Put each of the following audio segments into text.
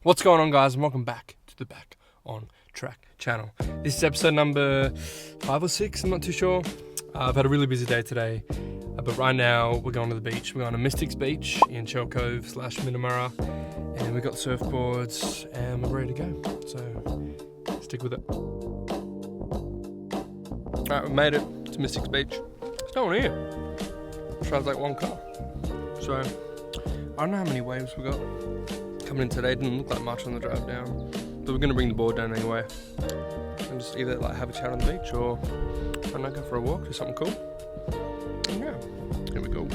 What's going on, guys, and welcome back to the Back on Track channel. This is episode number 5 or 6, I'm not too sure. I've had a really busy day today, but right now we're going to the beach. We're going to Mystics Beach in Shell Cove / Minnamurra, and we've got surfboards and we're ready to go, so stick with it. Alright, we made it to Mystics Beach. There's no one here. Drives like one car. So, I don't know how many waves we got coming in today. Didn't look like much on the drive down, but we're going to bring the board down anyway and just either like have a chat on the beach or I don't know, go for a walk, do something cool. And yeah, here we go.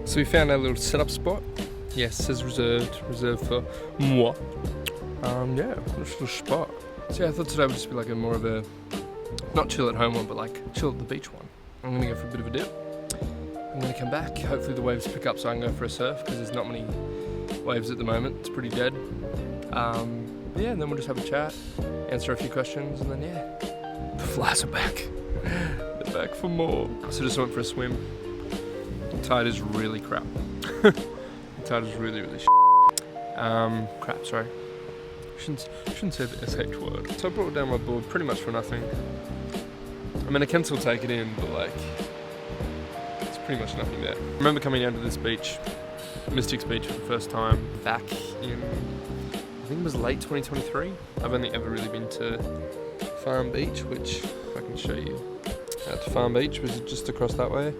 So we found our little setup spot. Yes, it says reserved for moi. Yeah, nice little spot. So yeah, I thought today would just be like a more of a, not chill at home one, but like chill at the beach one. I'm gonna go for a bit of a dip. I'm gonna come back, hopefully the waves pick up so I can go for a surf, because there's not many waves at the moment, it's pretty dead. Yeah, and then we'll just have a chat, answer a few questions, and then yeah, the flies are back. They're back for more. So just went for a swim. The tide is really crap. The tide is really crap, sorry. Shouldn't say the SH word. So I brought down my board pretty much for nothing. I mean, I can still take it in, but like, it's pretty much nothing there. I remember coming down to this beach, Mystics Beach, for the first time back in, I think it was late 2023. I've only ever really been to Farm Beach, which if I can show you. Out to Farm Beach was just across that way.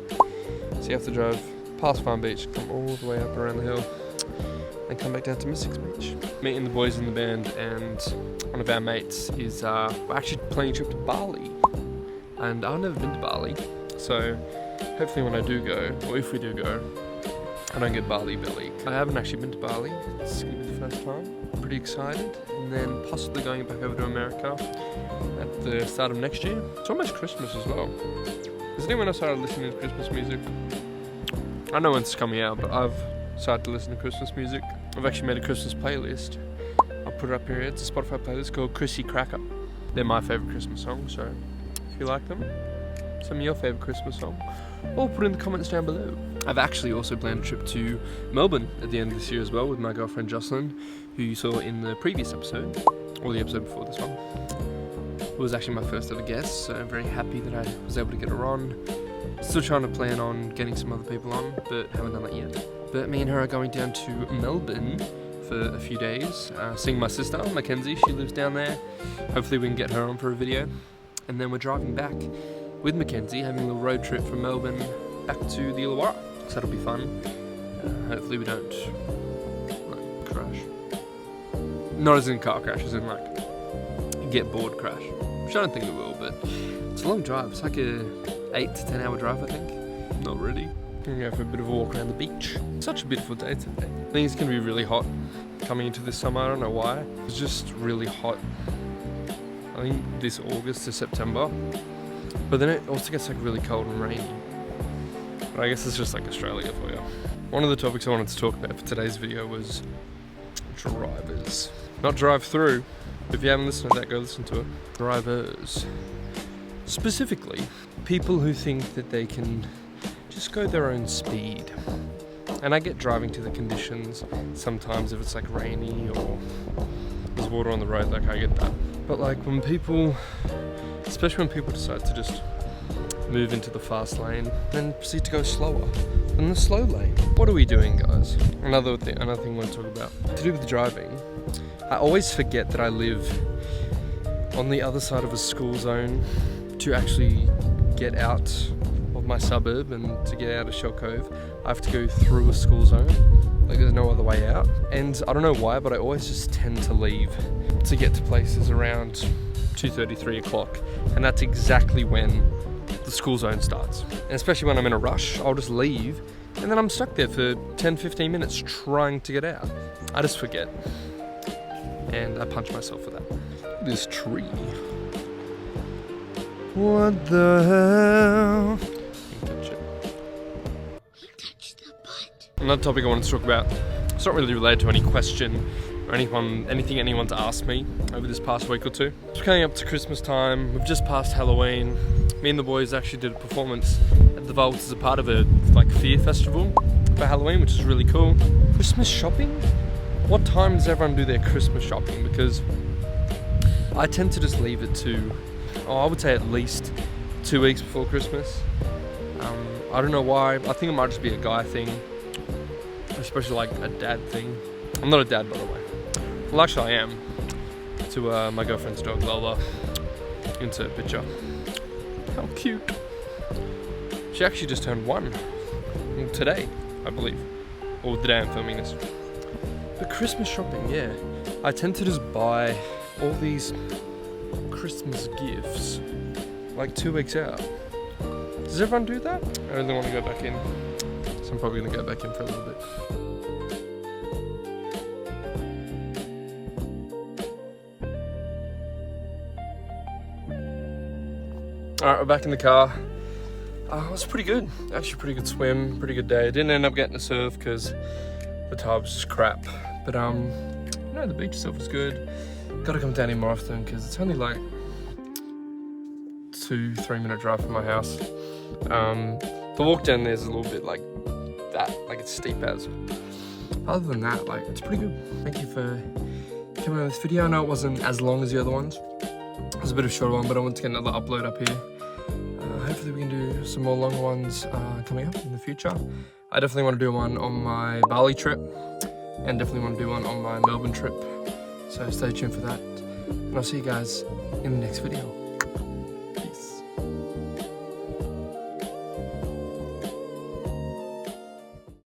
So you have to drive past Farm Beach, come all the way up around the hill, and come back down to Mystics Beach. Meeting the boys in the band, and one of our mates is we're actually planning a trip to Bali. And I've never been to Bali, so hopefully when I do go, or if we do go, I don't get Bali belly. I haven't actually been to Bali, it's going to be the first time. I'm pretty excited, and then possibly going back over to America at the start of next year. It's almost Christmas as well. Has anyone else started listening to Christmas music? I know when it's coming out, but I've started to listen to Christmas music. I've actually made a Christmas playlist. I'll put it up here. It's a Spotify playlist called Chrissy Cracker. They're my favourite Christmas songs, so if you like them, send me your favourite Christmas song, or put it in the comments down below. I've actually also planned a trip to Melbourne at the end of this year as well with my girlfriend Jocelyn, who you saw in the previous episode, or the episode before this one. It was actually my first ever guest, so I'm very happy that I was able to get her on. Still trying to plan on getting some other people on, but haven't done that yet. But me and her are going down to Melbourne for a few days, seeing my sister, Mackenzie. She lives down there. Hopefully we can get her on for a video. And then we're driving back with Mackenzie, having a little road trip from Melbourne back to the Illawarra. So that'll be fun. Hopefully we don't crash. Not as in car crash, as in like get bored crash. Which I don't think we will, but it's a long drive. It's like a 8 to 10 hour drive, I think. Not really. Gonna go for a bit of a walk around the beach. Such a beautiful day today. I think it's gonna be really hot coming into this summer. I don't know why. It's just really hot. I think this August to September. But then it also gets like really cold and rainy. But I guess it's just like Australia for you. One of the topics I wanted to talk about for today's video was drivers. Not drive through. If you haven't listened to that, go listen to it. Drivers. Specifically, people who think that they can just go their own speed. And I get driving to the conditions sometimes if it's like rainy or there's water on the road, like I get that. But like when people, especially when people decide to just move into the fast lane and proceed to go slower than the slow lane. What are we doing, guys? Another thing I want to talk about. To do with driving, I always forget that I live on the other side of a school zone to actually get out of my suburb and to get out of Shell Cove. I have to go through a school zone. Like there's no other way out. And I don't know why, but I always just tend to leave to get to places around 2:30, 3 o'clock. And that's exactly when the school zone starts. And especially when I'm in a rush, I'll just leave and then I'm stuck there for 10, 15 minutes trying to get out. I just forget. And I punch myself for that. This tree. What the hell? Touch it. Touch the butt. Another topic I wanted to talk about, it's not really related to any question or anything anyone's asked me over this past week or two. It's coming up to Christmas time. We've just passed Halloween. Me and the boys actually did a performance at the Vault as a part of a Fear Festival for Halloween, which is really cool. Christmas shopping? What time does everyone do their Christmas shopping? Because I tend to just leave it to, I would say at least 2 weeks before Christmas. I don't know why. I think it might just be a guy thing, especially like a dad thing. I'm not a dad, by the way. Well, actually I am, to my girlfriend's dog Lola. Insert picture. How cute. She actually just turned 1 today, I believe, or the day I'm filming this. But Christmas shopping, yeah. I tend to just buy all these Christmas gifts like 2 weeks out. Does everyone do that? I really want to go back in, so I'm probably gonna go back in for a little bit. Alright, we're back in the car. It was pretty good. Actually, pretty good swim, pretty good day. Didn't end up getting to surf because the tide was just crap. But no, the beach itself was good. Gotta come down here more often because it's only like 2-3 minute drive from my house. The walk down there is a little bit like that, like it's steep as. Other than that, like it's pretty good. Thank you for coming on this video. I know it wasn't as long as the other ones. It was a bit of a shorter one, but I want to get another upload up here. Hopefully we can do some more longer ones coming up in the future. I definitely want to do one on my Bali trip, and definitely want to do one on my Melbourne trip. So stay tuned for that. And I'll see you guys in the next video.